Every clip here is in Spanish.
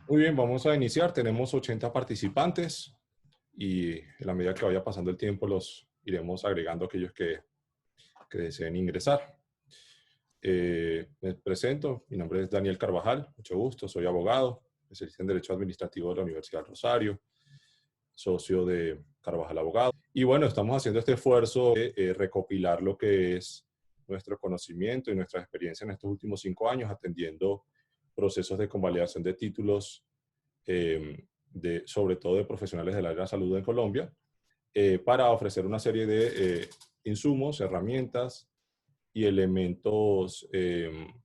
Muy bien, vamos a iniciar. Tenemos 80 participantes y en la medida que vaya pasando el tiempo los iremos agregando aquellos que deseen ingresar. Me presento, mi nombre es Daniel Carvajal, mucho gusto, soy abogado, especialista en Derecho Administrativo de la Universidad del Rosario, socio de Carvajal Abogado. Y bueno, estamos haciendo este esfuerzo de recopilar lo que es nuestro conocimiento y nuestra experiencia en estos últimos 5 años atendiendo procesos de convalidación de títulos sobre todo de profesionales del área de la salud en Colombia, para ofrecer una serie de insumos, herramientas y elementos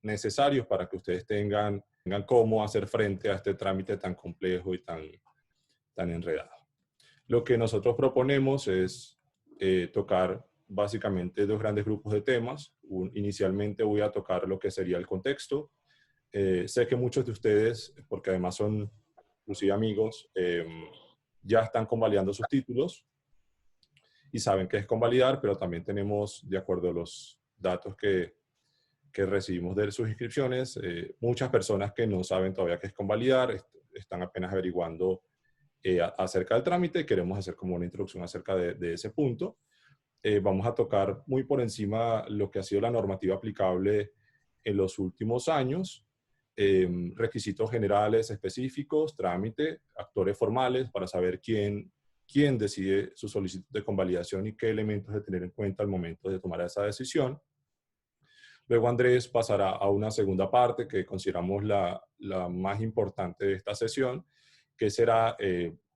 necesarios para que ustedes tengan cómo hacer frente a este trámite tan complejo y tan enredado. Lo que nosotros proponemos es tocar básicamente dos grandes grupos de temas. Inicialmente voy a tocar lo que sería el contexto. Sé que muchos de ustedes, porque además son inclusive amigos, ya están convalidando sus títulos y saben qué es convalidar, pero también tenemos, de acuerdo a los datos que recibimos de sus inscripciones, muchas personas que no saben todavía qué es convalidar, están apenas averiguando acerca del trámite y queremos hacer como una introducción acerca de ese punto. Vamos a tocar muy por encima lo que ha sido la normativa aplicable en los últimos años, requisitos generales específicos, trámite, actores formales para saber quién decide su solicitud de convalidación y qué elementos de tener en cuenta al momento de tomar esa decisión. Luego Andrés pasará a una segunda parte que consideramos la más importante de esta sesión, que será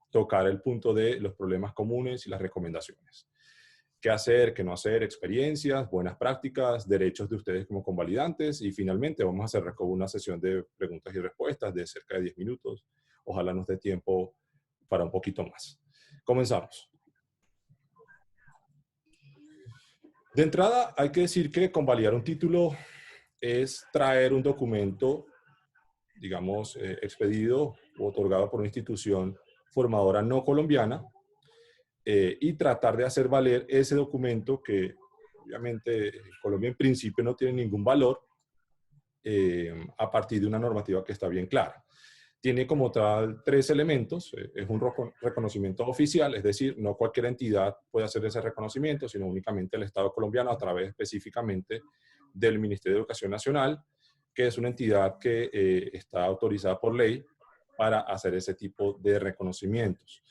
tocar el punto de los problemas comunes y las recomendaciones. Qué hacer, qué no hacer, experiencias, buenas prácticas, derechos de ustedes como convalidantes y finalmente vamos a cerrar con una sesión de preguntas y respuestas de cerca de 10 minutos. Ojalá nos dé tiempo para un poquito más. Comenzamos. De entrada, hay que decir que convalidar un título es traer un documento, digamos, expedido o otorgado por una institución formadora no colombiana y tratar de hacer valer ese documento que obviamente en Colombia en principio no tiene ningún valor a partir de una normativa que está bien clara. Tiene como tal 3 elementos. Es un reconocimiento oficial, es decir, no cualquier entidad puede hacer ese reconocimiento, sino únicamente el Estado colombiano a través específicamente del Ministerio de Educación Nacional, que es una entidad que está autorizada por ley para hacer ese tipo de reconocimientos.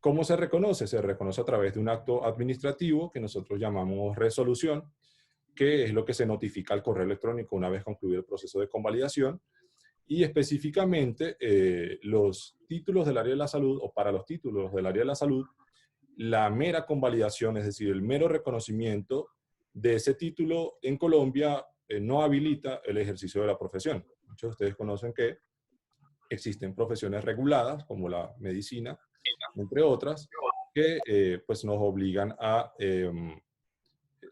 ¿Cómo se reconoce? Se reconoce a través de un acto administrativo que nosotros llamamos resolución, que es lo que se notifica al correo electrónico una vez concluido el proceso de convalidación. Y específicamente los títulos del área de la salud, o para los títulos del área de la salud, la mera convalidación, es decir, el mero reconocimiento de ese título en Colombia no habilita el ejercicio de la profesión. Muchos de ustedes conocen que existen profesiones reguladas, como la medicina, entre otras, que pues nos obligan a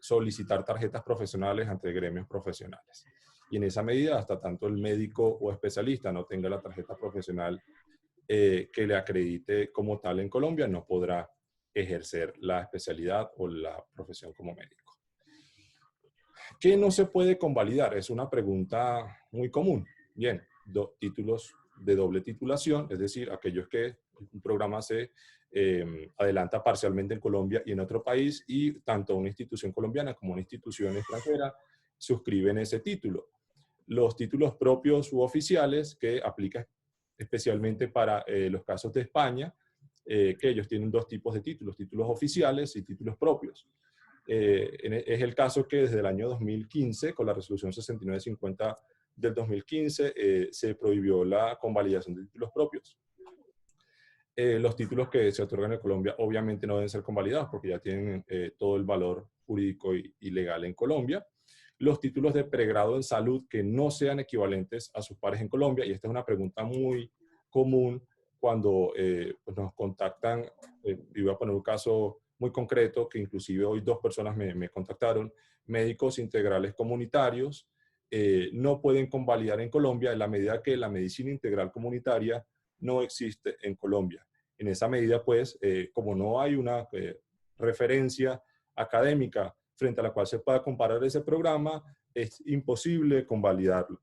solicitar tarjetas profesionales ante gremios profesionales. Y en esa medida, hasta tanto el médico o especialista no tenga la tarjeta profesional que le acredite como tal en Colombia, no podrá ejercer la especialidad o la profesión como médico. ¿Qué no se puede convalidar? Es una pregunta muy común. Bien, títulos de doble titulación, es decir, aquellos que un programa se adelanta parcialmente en Colombia y en otro país, y tanto una institución colombiana como una institución extranjera suscriben ese título. Los títulos propios u oficiales que aplican especialmente para los casos de España, que ellos tienen 2 tipos de títulos oficiales y títulos propios. Es el caso que desde el año 2015, con la resolución 6950 del 2015, se prohibió la convalidación de títulos propios. Los títulos que se otorgan en Colombia obviamente no deben ser convalidados porque ya tienen todo el valor jurídico y legal en Colombia. Los títulos de pregrado en salud que no sean equivalentes a sus pares en Colombia, y esta es una pregunta muy común cuando pues nos contactan, y voy a poner un caso muy concreto que inclusive hoy 2 personas me contactaron, médicos integrales comunitarios no pueden convalidar en Colombia en la medida que la medicina integral comunitaria no existe en Colombia. En esa medida, pues, como no hay una referencia académica frente a la cual se pueda comparar ese programa, es imposible convalidarlo.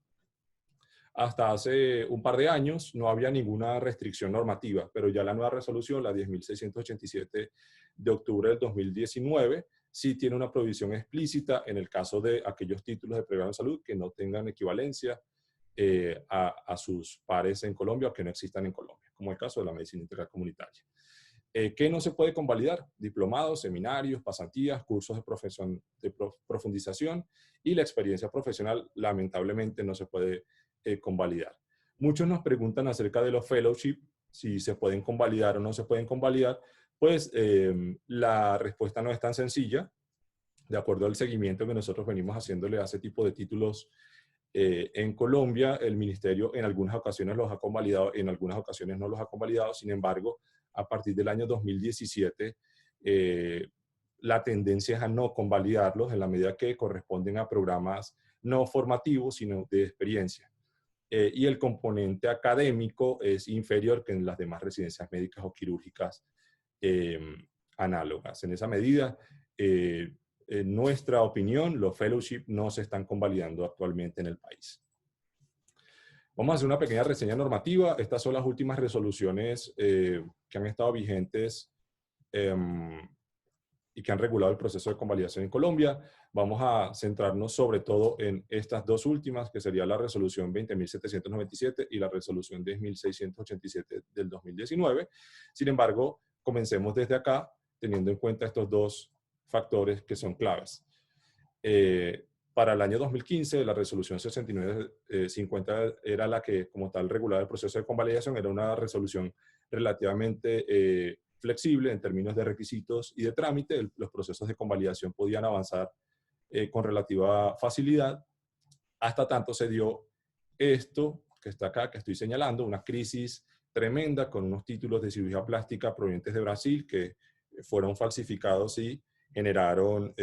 Hasta hace un par de años no había ninguna restricción normativa, pero ya la nueva resolución, la 10.687 de octubre del 2019, sí tiene una prohibición explícita en el caso de aquellos títulos de pregrado en salud que no tengan equivalencia a sus pares en Colombia o que no existan en Colombia, como el caso de la medicina integral comunitaria. ¿Qué no se puede convalidar? Diplomados, seminarios, pasantías, cursos de profundización y la experiencia profesional lamentablemente no se puede convalidar. Muchos nos preguntan acerca de los fellowship, si se pueden convalidar o no se pueden convalidar. Pues la respuesta no es tan sencilla. De acuerdo al seguimiento que nosotros venimos haciéndole a ese tipo de títulos en Colombia, el ministerio en algunas ocasiones los ha convalidado, en algunas ocasiones no los ha convalidado. Sin embargo, a partir del año 2017, la tendencia es a no convalidarlos en la medida que corresponden a programas no formativos, sino de experiencia. Y el componente académico es inferior que en las demás residencias médicas o quirúrgicas análogas. En esa medida, en nuestra opinión, los fellowship no se están convalidando actualmente en el país. Vamos a hacer una pequeña reseña normativa. Estas son las últimas resoluciones que han estado vigentes y que han regulado el proceso de convalidación en Colombia. Vamos a centrarnos sobre todo en estas dos últimas, que sería la resolución 20.797 y la resolución 10.687 del 2019. Sin embargo, comencemos desde acá, teniendo en cuenta estos dos factores que son claves. Para el año 2015, la resolución 6950 era la que, como tal, regulaba el proceso de convalidación. Era una resolución relativamente flexible en términos de requisitos y de trámite. Los procesos de convalidación podían avanzar con relativa facilidad. Hasta tanto se dio esto que está acá, que estoy señalando, una crisis tremenda con unos títulos de cirugía plástica provenientes de Brasil que fueron falsificados y generaron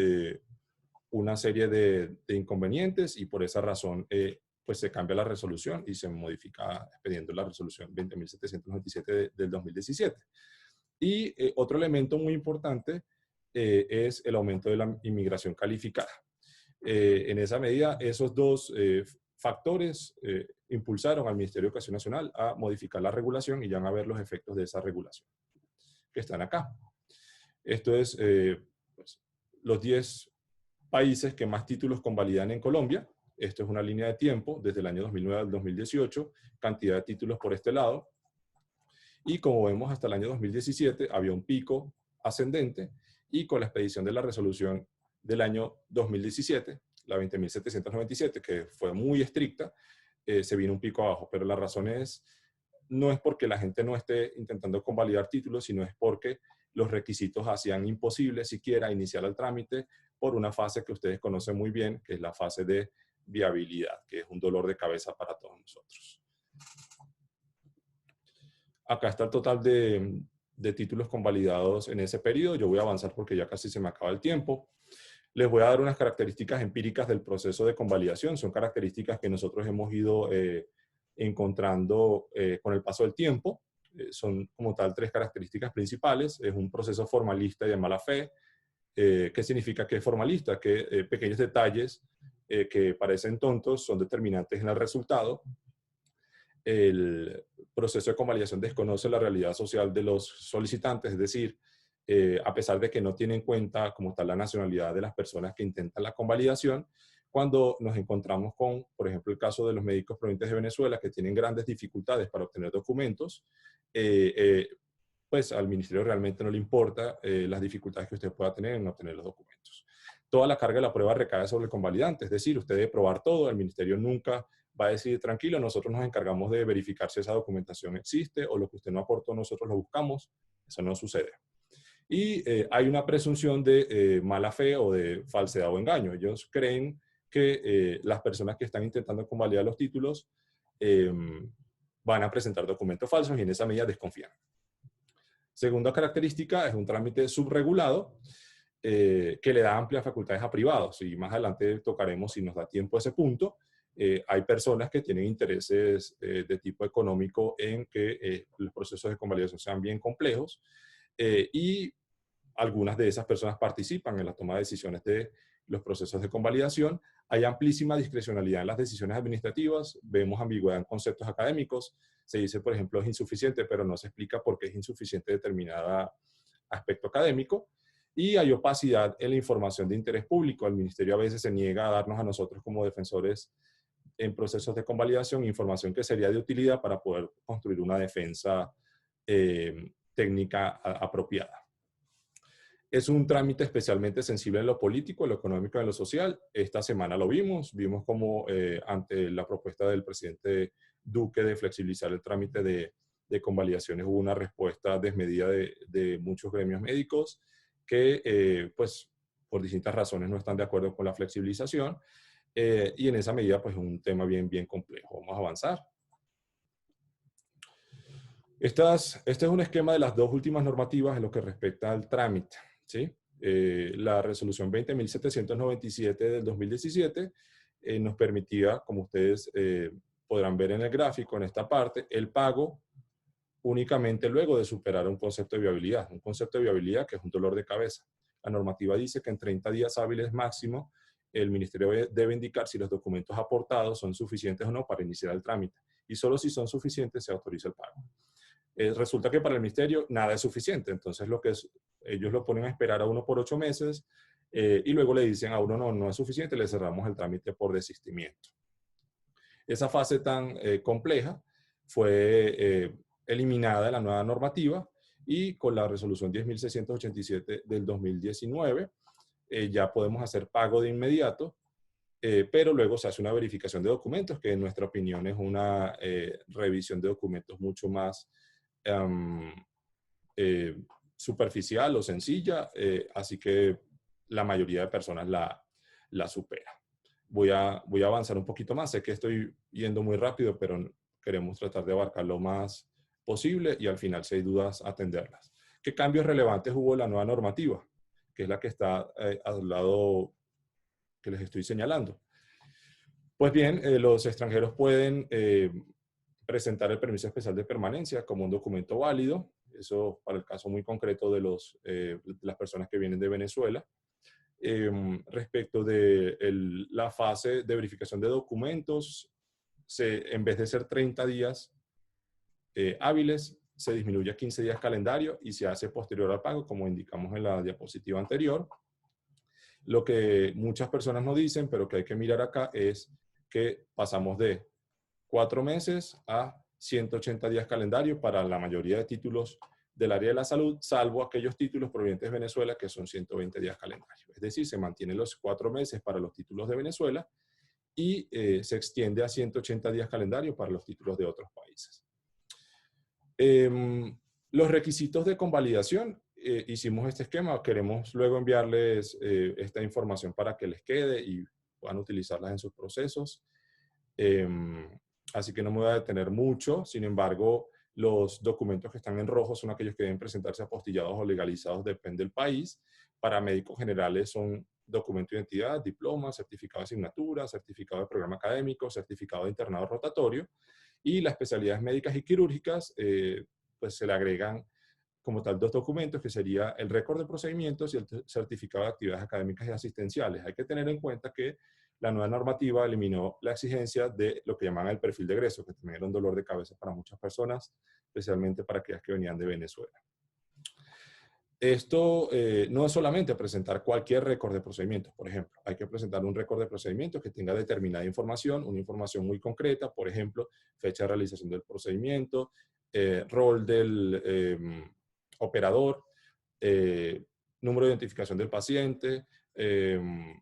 una serie de inconvenientes, y por esa razón pues se cambia la resolución y se modifica expediendo la resolución 20.797 del 2017. Y otro elemento muy importante es el aumento de la inmigración calificada. En esa medida, esos dos factores impulsaron al Ministerio de Educación Nacional a modificar la regulación, y ya van a ver los efectos de esa regulación que están acá. Esto es pues, los 10 países que más títulos convalidan en Colombia. Esto es una línea de tiempo desde el año 2009 al 2018, cantidad de títulos por este lado. Y como vemos, hasta el año 2017 había un pico ascendente, y con la expedición de la resolución del año 2017, la 20.797, que fue muy estricta, se vino un pico abajo. Pero la razón no es porque la gente no esté intentando convalidar títulos, sino es porque los requisitos hacían imposible siquiera iniciar el trámite por una fase que ustedes conocen muy bien, que es la fase de viabilidad, que es un dolor de cabeza para todos nosotros. Acá está el total de títulos convalidados en ese periodo. Yo voy a avanzar porque ya casi se me acaba el tiempo. Les voy a dar unas características empíricas del proceso de convalidación. Son características que nosotros hemos ido encontrando con el paso del tiempo. Son como tal 3 características principales. Es un proceso formalista y de mala fe. ¿Qué significa que es formalista? Que pequeños detalles que parecen tontos son determinantes en el resultado. El proceso de convalidación desconoce la realidad social de los solicitantes, es decir, a pesar de que no tiene en cuenta como tal la nacionalidad de las personas que intentan la convalidación. Cuando nos encontramos con, por ejemplo, el caso de los médicos provenientes de Venezuela que tienen grandes dificultades para obtener documentos, pues al ministerio realmente no le importa las dificultades que usted pueda tener en obtener los documentos. Toda la carga de la prueba recae sobre el convalidante, es decir, usted debe probar todo. El ministerio nunca va a decir, tranquilo, nosotros nos encargamos de verificar si esa documentación existe, o lo que usted no aportó nosotros lo buscamos. Eso no sucede. Y hay una presunción de mala fe o de falsedad o engaño. Ellos creen que las personas que están intentando convalidar los títulos van a presentar documentos falsos, y en esa medida desconfían. Segunda característica es un trámite subregulado que le da amplias facultades a privados, y más adelante tocaremos, si nos da tiempo, ese punto. Hay personas que tienen intereses de tipo económico en que los procesos de convalidación sean bien complejos, y algunas de esas personas participan en la toma de decisiones de los procesos de convalidación. Hay amplísima discrecionalidad en las decisiones administrativas, vemos ambigüedad en conceptos académicos, se dice, por ejemplo, es insuficiente, pero no se explica por qué es insuficiente determinado aspecto académico, y hay opacidad en la información de interés público. El ministerio a veces se niega a darnos a nosotros como defensores en procesos de convalidación información que sería de utilidad para poder construir una defensa técnica apropiada. Es un trámite especialmente sensible en lo político, en lo económico y en lo social. Esta semana lo vimos como ante la propuesta del presidente Duque de flexibilizar el trámite de convalidaciones hubo una respuesta desmedida de muchos gremios médicos que, pues, por distintas razones no están de acuerdo con la flexibilización. Y en esa medida, pues, es un tema bien complejo. Vamos a avanzar. Este es un esquema de las dos últimas normativas en lo que respecta al trámite, ¿sí? La resolución 20.797 del 2017 nos permitía, como ustedes podrán ver en el gráfico, en esta parte, el pago únicamente luego de superar un concepto de viabilidad. Un concepto de viabilidad que es un dolor de cabeza. La normativa dice que en 30 días hábiles máximo el ministerio debe indicar si los documentos aportados son suficientes o no para iniciar el trámite. Y solo si son suficientes se autoriza el pago. Resulta que para el ministerio nada es suficiente. Entonces ellos lo ponen a esperar a uno por 8 meses y luego le dicen a uno no es suficiente, le cerramos el trámite por desistimiento. Esa fase tan compleja fue eliminada de la nueva normativa y con la resolución 10.687 del 2019 ya podemos hacer pago de inmediato, pero luego se hace una verificación de documentos que en nuestra opinión es una revisión de documentos mucho más superficial o sencilla, así que la mayoría de personas la supera. Voy a avanzar un poquito más, sé que estoy yendo muy rápido, pero queremos tratar de abarcar lo más posible y al final, si hay dudas, atenderlas. ¿Qué cambios relevantes hubo en la nueva normativa? Que es la que está al lado que les estoy señalando. Pues bien, los extranjeros pueden presentar el permiso especial de permanencia como un documento válido, eso para el caso muy concreto de las personas que vienen de Venezuela. Respecto de la fase de verificación de documentos, en vez de ser 30 días hábiles, se disminuye a 15 días calendario y se hace posterior al pago, como indicamos en la diapositiva anterior. Lo que muchas personas no dicen, pero que hay que mirar acá, es que pasamos de 4 meses a 180 días calendario para la mayoría de títulos del área de la salud, salvo aquellos títulos provenientes de Venezuela que son 120 días calendario. Es decir, se mantienen los 4 meses para los títulos de Venezuela y se extiende a 180 días calendario para los títulos de otros países. Los requisitos de convalidación, hicimos este esquema, queremos luego enviarles esta información para que les quede y puedan utilizarlas en sus procesos. Así que no me voy a detener mucho, sin embargo, los documentos que están en rojo son aquellos que deben presentarse apostillados o legalizados, depende del país. Para médicos generales son documento de identidad, diploma, certificado de asignatura, certificado de programa académico, certificado de internado rotatorio. Y las especialidades médicas y quirúrgicas, pues se le agregan como tal 2 documentos, que sería el récord de procedimientos y el certificado de actividades académicas y asistenciales. Hay que tener en cuenta que la nueva normativa eliminó la exigencia de lo que llaman el perfil de egreso, que también era un dolor de cabeza para muchas personas, especialmente para aquellas que venían de Venezuela. Esto no es solamente presentar cualquier récord de procedimientos, por ejemplo. Hay que presentar un récord de procedimientos que tenga determinada información, una información muy concreta, por ejemplo, fecha de realización del procedimiento, rol del operador, número de identificación del paciente,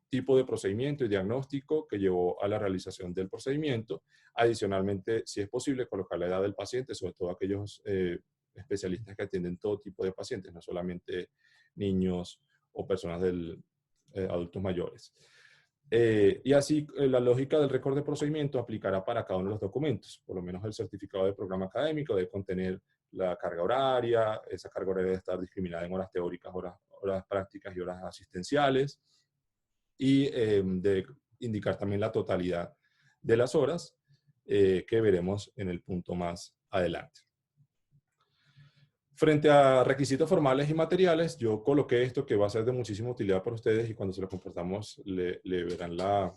tipo de procedimiento y diagnóstico que llevó a la realización del procedimiento. Adicionalmente, si es posible, colocar la edad del paciente, sobre todo aquellos especialistas que atienden todo tipo de pacientes, no solamente niños o personas adultos mayores. Y así la lógica del récord de procedimiento aplicará para cada uno de los documentos. Por lo menos el certificado de programa académico debe contener la carga horaria, esa carga horaria debe estar discriminada en horas teóricas, horas prácticas y horas asistenciales, y de indicar también la totalidad de las horas que veremos en el punto más adelante. Frente a requisitos formales y materiales, yo coloqué esto que va a ser de muchísima utilidad para ustedes y cuando se lo compartamos le verán la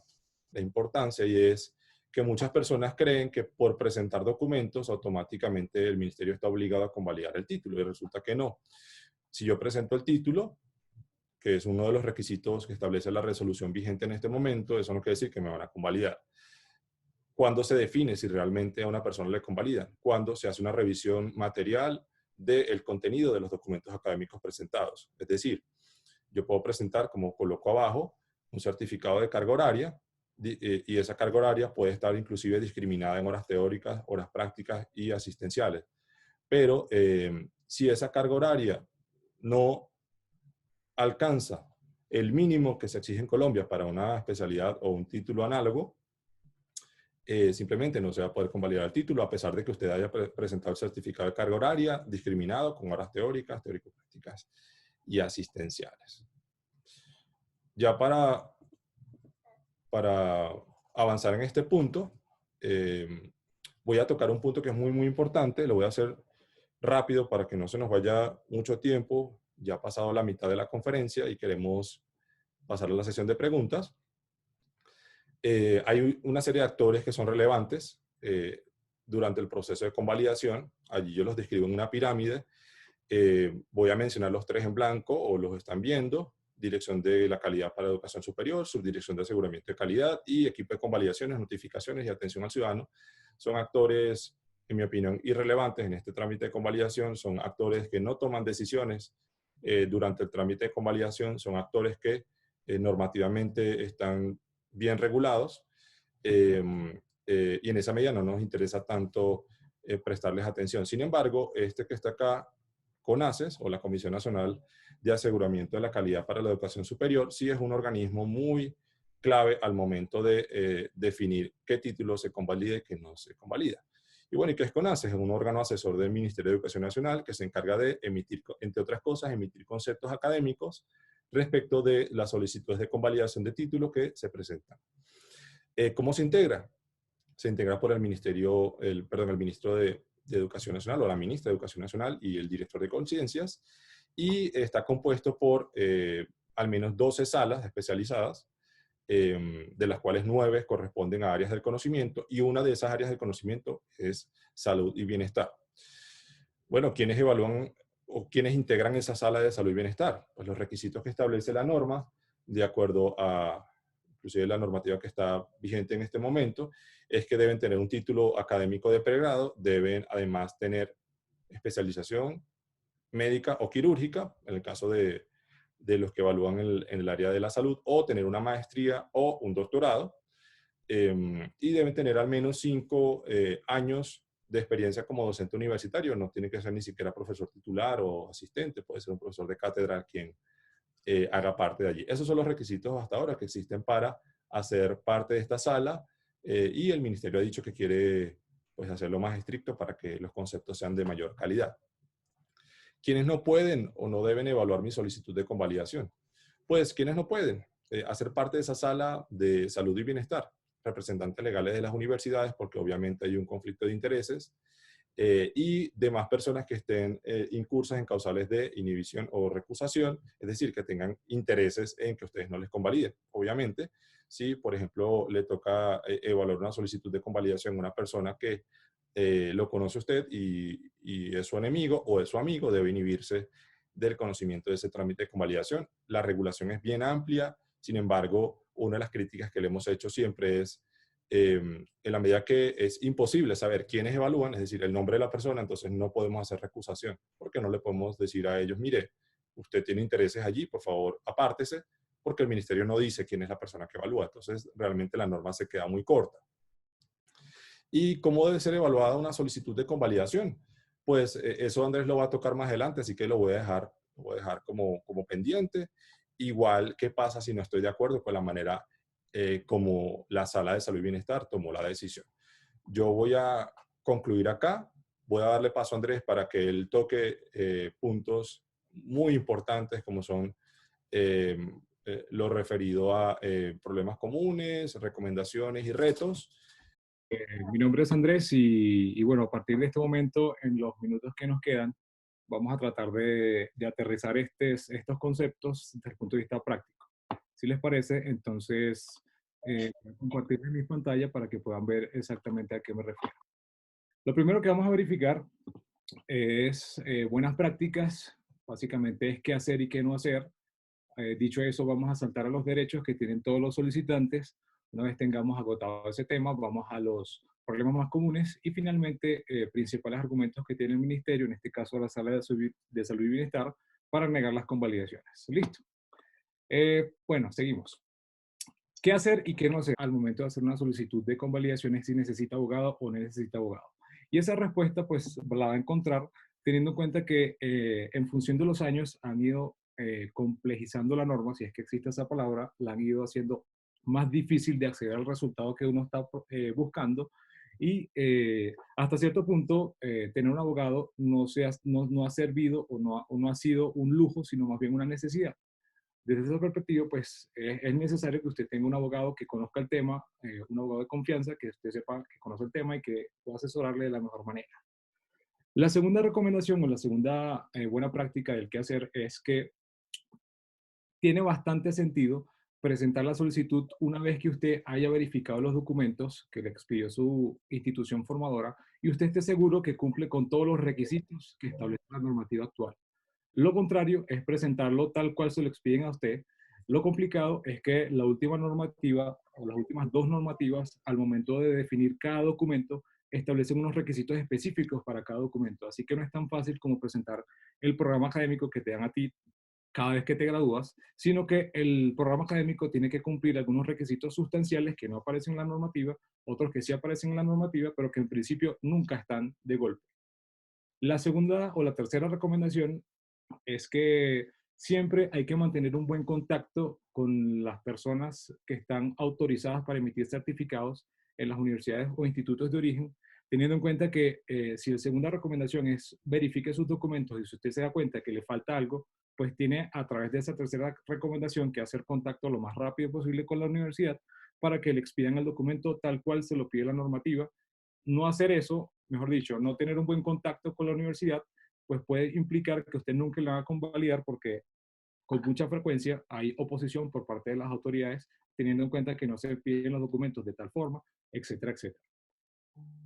importancia, y es que muchas personas creen que por presentar documentos automáticamente el ministerio está obligado a convalidar el título, y resulta que no. Si yo presento el título, que es uno de los requisitos que establece la resolución vigente en este momento, eso no quiere decir que me van a convalidar. ¿Cuándo se define si realmente a una persona le convalidan? Cuando se hace una revisión material del contenido de los documentos académicos presentados. Es decir, yo puedo presentar, como coloco abajo, un certificado de carga horaria, y esa carga horaria puede estar inclusive discriminada en horas teóricas, horas prácticas y asistenciales. Pero si esa carga horaria no alcanza el mínimo que se exige en Colombia para una especialidad o un título análogo, simplemente no se va a poder convalidar el título, a pesar de que usted haya presentado el certificado de carga horaria discriminado con horas teóricas, teórico-prácticas y asistenciales. Ya para avanzar en este punto, voy a tocar un punto que es muy, muy importante. Lo voy a hacer rápido para que no se nos vaya mucho tiempo. Ya ha pasado la mitad de la conferencia y queremos pasar a la sesión de preguntas. Hay una serie de actores que son relevantes durante el proceso de convalidación. Allí yo los describo en una pirámide. Voy a mencionar los tres en blanco, o los están viendo: Dirección de la Calidad para Educación Superior, Subdirección de Aseguramiento de Calidad y Equipo de Convalidaciones, Notificaciones y Atención al Ciudadano. Son actores, en mi opinión, irrelevantes en este trámite de convalidación. Son actores que no toman decisiones durante el trámite de convalidación. Son actores que normativamente están bien regulados, y en esa medida no nos interesa tanto prestarles atención. Sin embargo, este que está acá, CONACES, o la Comisión Nacional de Aseguramiento de la Calidad para la Educación Superior, sí es un organismo muy clave al momento de definir qué título se convalida y qué no se convalida. Y bueno, ¿y qué es CONACES? Es un órgano asesor del Ministerio de Educación Nacional que se encarga de emitir, entre otras cosas, emitir conceptos académicos respecto de las solicitudes de convalidación de título que se presentan. ¿Cómo se integra? Se integra por el ministerio, el ministro de Educación Nacional, o la ministra de Educación Nacional, y el director de conciencias, y está compuesto por al menos 12 salas especializadas, de las cuales 9 corresponden a áreas del conocimiento, y una de esas áreas del conocimiento es salud y bienestar. Bueno, ¿quiénes evalúan o quiénes integran esa sala de salud y bienestar? Pues los requisitos que establece la norma, de acuerdo a inclusive la normativa que está vigente en este momento, es que deben tener un título académico de pregrado, deben además tener especialización médica o quirúrgica, en el caso de los que evalúan en el área de la salud, o tener una maestría o un doctorado, y deben tener al menos 5 años de experiencia como docente universitario. No tiene que ser ni siquiera profesor titular o asistente, puede ser un profesor de cátedra quien haga parte de allí. Esos son los requisitos hasta ahora que existen para hacer parte de esta sala, y el ministerio ha dicho que quiere, pues, hacerlo más estricto para que los conceptos sean de mayor calidad. ¿Quiénes no pueden o no deben evaluar mi solicitud de convalidación? Pues, ¿quiénes no pueden hacer parte de esa sala de salud y bienestar? Representantes legales de las universidades, porque obviamente hay un conflicto de intereses, y demás personas que estén incursas en causales de inhibición o recusación, es decir, que tengan intereses en que ustedes no les convaliden. Obviamente, si, por ejemplo, le toca evaluar una solicitud de convalidación a una persona que lo conoce usted y es su enemigo o es su amigo, debe inhibirse del conocimiento de ese trámite de convalidación. La regulación es bien amplia. Sin embargo, una de las críticas que le hemos hecho siempre es, en la medida que es imposible saber quiénes evalúan, es decir, el nombre de la persona, entonces no podemos hacer recusación, porque no le podemos decir a ellos: mire, usted tiene intereses allí, por favor, apártese, porque el ministerio no dice quién es la persona que evalúa. Entonces, realmente la norma se queda muy corta. ¿Y cómo debe ser evaluada una solicitud de convalidación? Pues eso Andrés lo va a tocar más adelante, así que lo voy a dejar como pendiente. Igual, ¿qué pasa si no estoy de acuerdo con la manera como la Sala de Salud y Bienestar tomó la decisión? Yo voy a concluir acá. Voy a darle paso a Andrés para que él toque puntos muy importantes, como son eh, lo referido a problemas comunes, recomendaciones y retos. Mi nombre es Andrés y bueno, a partir de este momento, en los minutos que nos quedan, vamos a tratar de aterrizar estos conceptos desde el punto de vista práctico. Si les parece, entonces voy a compartirles mi pantalla para que puedan ver exactamente a qué me refiero. Lo primero que vamos a verificar es buenas prácticas, básicamente es qué hacer y qué no hacer. Dicho eso, vamos a saltar a los derechos que tienen todos los solicitantes. Una vez tengamos agotado ese tema, vamos a los problemas más comunes y finalmente principales argumentos que tiene el ministerio, en este caso la Sala de Salud y Bienestar, para negar las convalidaciones. Listo. Bueno, seguimos. ¿Qué hacer y qué no hacer al momento de hacer una solicitud de convalidaciones si necesita abogado o no necesita abogado? Y esa respuesta pues la va a encontrar teniendo en cuenta que en función de los años han ido complejizando la norma, si es que existe esa palabra, la han ido haciendo más difícil de acceder al resultado que uno está buscando y hasta cierto punto tener un abogado no ha servido o no ha sido un lujo, sino más bien una necesidad. Desde esa perspectiva, pues es necesario que usted tenga un abogado que conozca el tema, un abogado de confianza, que usted sepa que conoce el tema y que pueda asesorarle de la mejor manera. La segunda recomendación o la segunda buena práctica del que hacer es que tiene bastante sentido presentar la solicitud una vez que usted haya verificado los documentos que le expidió su institución formadora y usted esté seguro que cumple con todos los requisitos que establece la normativa actual. Lo contrario es presentarlo tal cual se lo expiden a usted. Lo complicado es que la última normativa o las últimas dos normativas al momento de definir cada documento establecen unos requisitos específicos para cada documento. Así que no es tan fácil como presentar el programa académico que te dan a ti cada vez que te gradúas, sino que el programa académico tiene que cumplir algunos requisitos sustanciales que no aparecen en la normativa, otros que sí aparecen en la normativa, pero que en principio nunca están de golpe. La segunda o la tercera recomendación es que siempre hay que mantener un buen contacto con las personas que están autorizadas para emitir certificados en las universidades o institutos de origen, teniendo en cuenta que si la segunda recomendación es verifique sus documentos y si usted se da cuenta que le falta algo, pues tiene a través de esa tercera recomendación que hacer contacto lo más rápido posible con la universidad para que le expidan el documento tal cual se lo pide la normativa. No hacer eso, mejor dicho, no tener un buen contacto con la universidad, pues puede implicar que usted nunca la va a convalidar porque con mucha frecuencia hay oposición por parte de las autoridades, teniendo en cuenta que no se piden los documentos de tal forma, etcétera, etcétera.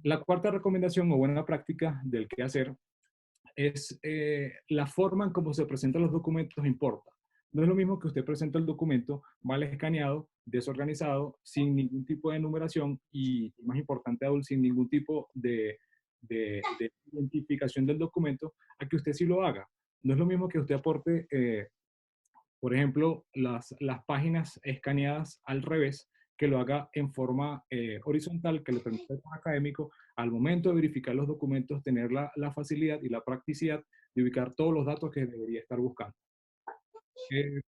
La cuarta recomendación o buena práctica del que hacer es la forma en cómo se presentan los documentos importa. No es lo mismo que usted presenta el documento mal escaneado, desorganizado, sin ningún tipo de numeración y, más importante aún, sin ningún tipo de identificación del documento, a que usted sí lo haga. No es lo mismo que usted aporte, por ejemplo, las páginas escaneadas al revés, que lo haga en forma horizontal, que le permita al académico, al momento de verificar los documentos, tener la facilidad y la practicidad de ubicar todos los datos que debería estar buscando.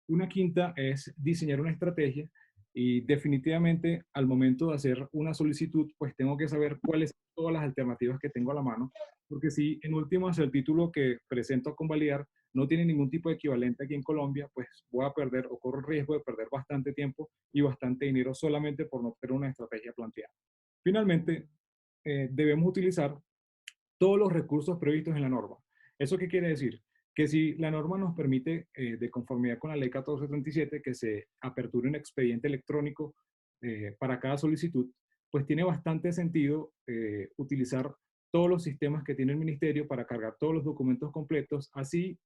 Una quinta es diseñar una estrategia y definitivamente al momento de hacer una solicitud, pues tengo que saber cuáles son todas las alternativas que tengo a la mano, porque si en últimas el título que presento a convalidar no tiene ningún tipo de equivalente aquí en Colombia, pues voy a perder o corro el riesgo de perder bastante tiempo y bastante dinero solamente por no tener una estrategia planteada. Finalmente, debemos utilizar todos los recursos previstos en la norma. ¿Eso qué quiere decir? Que si la norma nos permite, de conformidad con la ley 1437, que se aperture un expediente electrónico para cada solicitud, pues tiene bastante sentido utilizar todos los sistemas que tiene el ministerio para cargar todos los documentos completos, así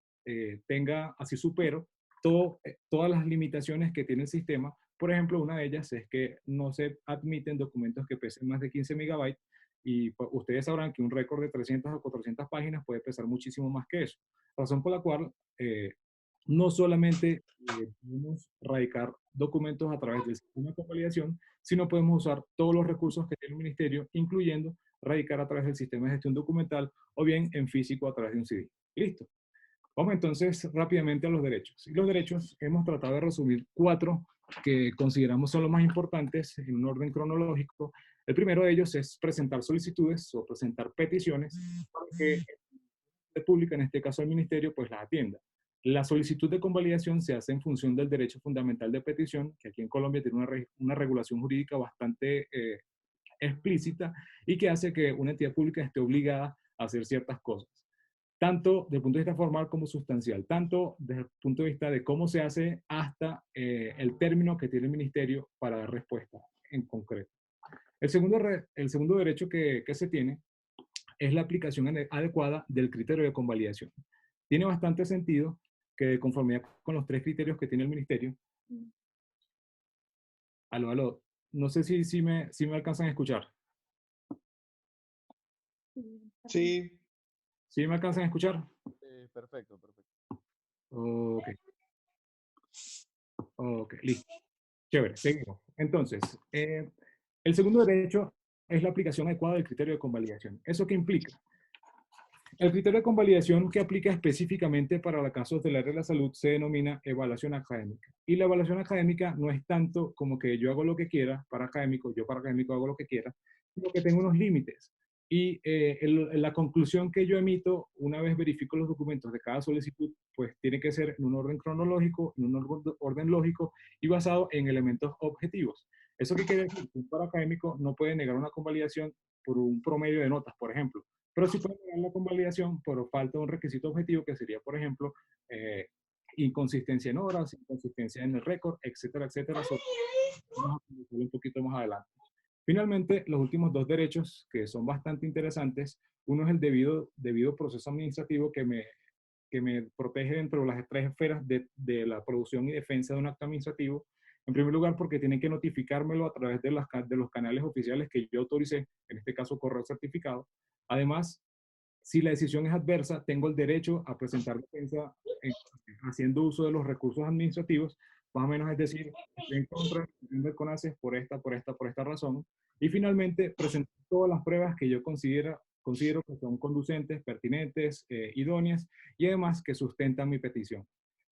supero todas las limitaciones que tiene el sistema. Por ejemplo, una de ellas es que no se admiten documentos que pesen más de 15 megabytes y pues, ustedes sabrán que un récord de 300 o 400 páginas puede pesar muchísimo más que eso. Razón por la cual no solamente podemos radicar documentos a través del sistema de convalidación, sino podemos usar todos los recursos que tiene el ministerio, incluyendo radicar a través del sistema de gestión documental o bien en físico a través de un CD. Listo. Vamos entonces rápidamente a los derechos. Y los derechos hemos tratado de resumir 4 que consideramos son los más importantes en un orden cronológico. El primero de ellos es presentar solicitudes o presentar peticiones para que la pública, en este caso el ministerio, pues las atienda. La solicitud de convalidación se hace en función del derecho fundamental de petición, que aquí en Colombia tiene una regulación jurídica bastante explícita y que hace que una entidad pública esté obligada a hacer ciertas cosas. tanto desde el punto de vista formal como sustancial, tanto desde el punto de vista de cómo se hace hasta el término que tiene el ministerio para dar respuesta en concreto. El segundo derecho que se tiene es la aplicación adecuada del criterio de convalidación. Tiene bastante sentido que de conformidad con los tres criterios que tiene el ministerio, aló, no sé si me alcanzan a escuchar. Sí, ¿Sí me alcanzan a escuchar? perfecto, perfecto. Ok, ok, listo. Chévere, seguimos. Entonces, el segundo derecho es la aplicación adecuada del criterio de convalidación. ¿Eso qué implica? El criterio de convalidación que aplica específicamente para los casos del área de la salud se denomina evaluación académica. Y la evaluación académica no es tanto como que yo hago lo que quiera para académico, yo para académico hago lo que quiera, sino que tengo unos límites. Y la conclusión que yo emito, una vez verifico los documentos de cada solicitud, pues tiene que ser en un orden cronológico, en un orden lógico y basado en elementos objetivos. ¿Eso qué quiere decir? Un para académico no puede negar una convalidación por un promedio de notas, por ejemplo, pero sí puede negar la convalidación por falta de un requisito objetivo que sería, por ejemplo, inconsistencia en horas, inconsistencia en el récord, etcétera, etcétera. Eso vamos a conversar un poquito más adelante. Finalmente, los últimos dos derechos que son bastante interesantes, uno es el debido proceso administrativo que me protege dentro de las tres esferas de la producción y defensa de un acto administrativo. En primer lugar, porque tienen que notificármelo a través de los canales oficiales que yo autoricé, en este caso correo certificado. Además, si la decisión es adversa, tengo el derecho a presentar defensa haciendo uso de los recursos administrativos, más o menos es decir, estoy en contra del CONACYT por esta razón. Y finalmente, presentar todas las pruebas que yo considero que son conducentes, pertinentes, idóneas y además que sustentan mi petición.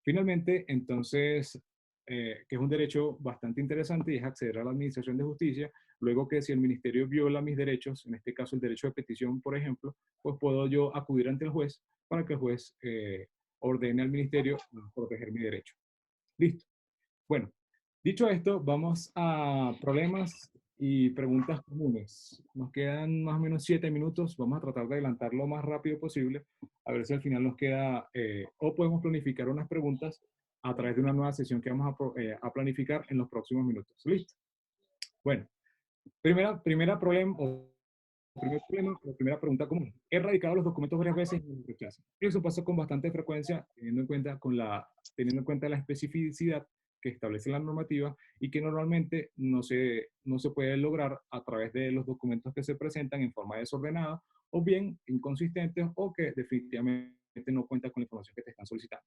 Finalmente, entonces, que es un derecho bastante interesante y es acceder a la Administración de Justicia, luego que si el Ministerio viola mis derechos, en este caso el derecho de petición, por ejemplo, pues puedo yo acudir ante el juez para que el juez ordene al Ministerio proteger mi derecho. Listo. Bueno, dicho esto, vamos a problemas y preguntas comunes. Nos quedan más o menos 7 minutos. Vamos a tratar de adelantar lo más rápido posible. A ver si al final nos queda, o podemos planificar unas preguntas a través de una nueva sesión que vamos a planificar en los próximos minutos. ¿Listo? Bueno, primera problema, la primera pregunta común. He radicado los documentos varias veces y me rechazan. Eso pasa con bastante frecuencia, teniendo en cuenta la especificidad que establece la normativa y que normalmente no se puede lograr a través de los documentos que se presentan en forma desordenada o bien inconsistentes o que definitivamente no cuentan con la información que te están solicitando.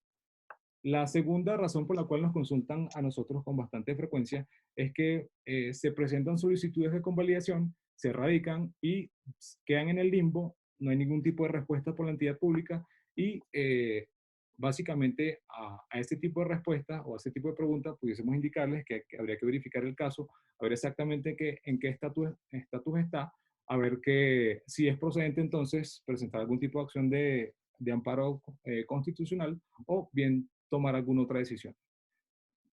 La segunda razón por la cual nos consultan a nosotros con bastante frecuencia es que se presentan solicitudes de convalidación, se radican y quedan en el limbo, no hay ningún tipo de respuesta por la entidad pública y básicamente a este tipo de respuesta o a este tipo de preguntas pudiésemos indicarles que habría que verificar el caso, a ver exactamente en qué estatus está, a ver si es procedente entonces presentar algún tipo de acción de amparo constitucional o bien tomar alguna otra decisión.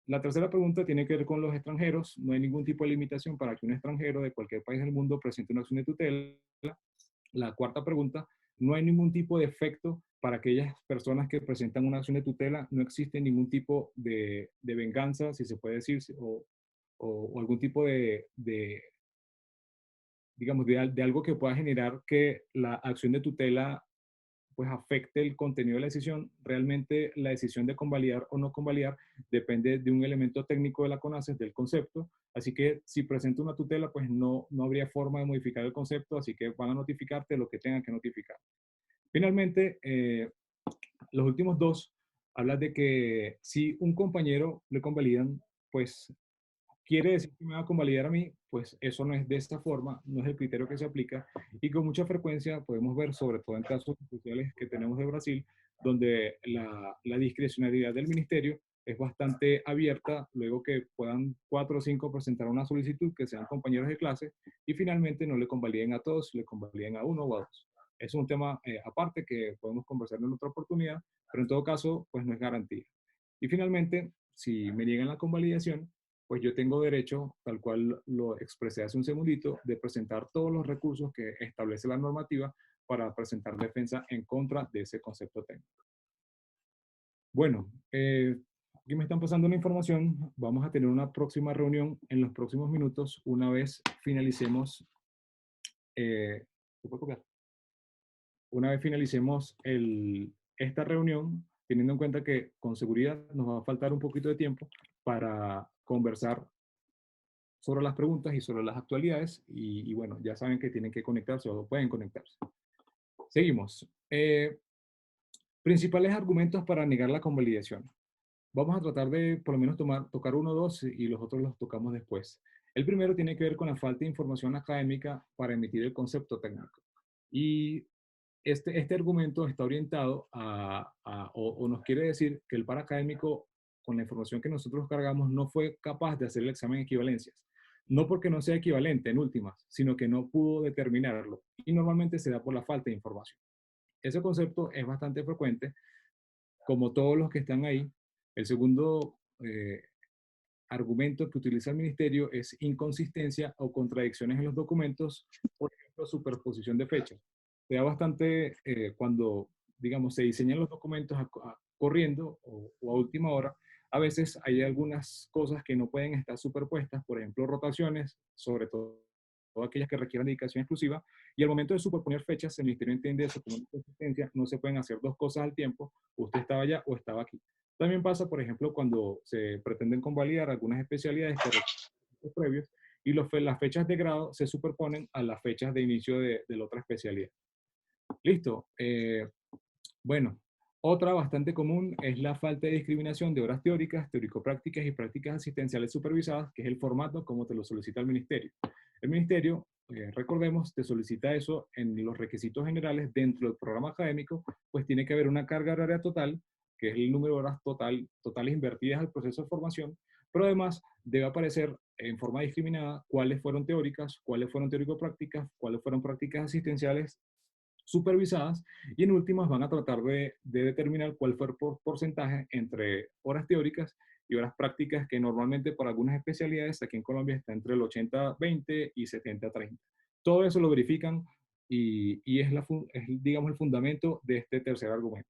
La tercera pregunta tiene que ver con los extranjeros. No hay ningún tipo de limitación para que un extranjero de cualquier país del mundo presente una acción de tutela. La cuarta pregunta, no hay ningún tipo de efecto para aquellas personas que presentan una acción de tutela. No existe ningún tipo de venganza, si se puede decir, o algún tipo digamos, de algo que pueda generar que la acción de tutela pues afecte el contenido de la decisión. Realmente la decisión de convalidar o no convalidar depende de un elemento técnico de la CONACYT, del concepto, así que si presenta una tutela, pues no habría forma de modificar el concepto, así que van a notificarte lo que tengan que notificar. Finalmente, los últimos dos hablan de que si un compañero le convalidan, pues quiere decir que me va a convalidar a mí, pues eso no es de esta forma, no es el criterio que se aplica y con mucha frecuencia podemos ver, sobre todo en casos especiales que tenemos de Brasil, donde la discrecionalidad del ministerio es bastante abierta, luego que puedan 4 o 5 presentar una solicitud que sean compañeros de clase y finalmente no le convaliden a todos, le convaliden a uno o a dos. Es un tema aparte que podemos conversar en otra oportunidad, pero en todo caso, pues no es garantía. Y finalmente, si me niegan la convalidación, pues yo tengo derecho, tal cual lo expresé hace un segundito, de presentar todos los recursos que establece la normativa para presentar defensa en contra de ese concepto técnico. Bueno, aquí me están pasando una información. Vamos a tener una próxima reunión en los próximos minutos una vez finalicemos ¿se puede copiar? Una vez finalicemos esta reunión, teniendo en cuenta que con seguridad nos va a faltar un poquito de tiempo para conversar sobre las preguntas y sobre las actualidades. Y bueno, ya saben que tienen que conectarse o pueden conectarse. Seguimos. Principales argumentos para negar la convalidación. Vamos a tratar de por lo menos tocar uno o dos y los otros los tocamos después. El primero tiene que ver con la falta de información académica para emitir el concepto técnico. Y este argumento está orientado o nos quiere decir que el par académico, con la información que nosotros cargamos, no fue capaz de hacer el examen de equivalencias. No porque no sea equivalente en últimas, sino que no pudo determinarlo. Y normalmente se da por la falta de información. Ese concepto es bastante frecuente, como todos los que están ahí. El segundo argumento que utiliza el ministerio es inconsistencia o contradicciones en los documentos, por ejemplo, superposición de fechas. Se da bastante cuando, digamos, se diseñan los documentos corriendo o a última hora. A veces hay algunas cosas que no pueden estar superpuestas, por ejemplo, rotaciones, sobre todo aquellas que requieran dedicación exclusiva, y al momento de superponer fechas, el ministerio entiende eso como una inconsistencia, no se pueden hacer dos cosas al tiempo, usted estaba allá o estaba aquí. También pasa, por ejemplo, cuando se pretenden convalidar algunas especialidades que requieren previos y las fechas de grado se superponen a las fechas de inicio de la otra especialidad. Listo. Bueno, otra bastante común es la falta de discriminación de horas teóricas, teórico-prácticas y prácticas asistenciales supervisadas, que es el formato como te lo solicita el ministerio. El ministerio, recordemos, te solicita eso en los requisitos generales dentro del programa académico, pues tiene que haber una carga horaria total, que es el número de horas totales invertidas al proceso de formación, pero además debe aparecer en forma discriminada cuáles fueron teóricas, cuáles fueron teórico-prácticas, cuáles fueron prácticas asistenciales supervisadas, y en últimas van a tratar de determinar cuál fue el porcentaje entre horas teóricas y horas prácticas, que normalmente por algunas especialidades aquí en Colombia está entre el 80-20 y 70-30. Todo eso lo verifican y es, digamos, el fundamento de este tercer argumento.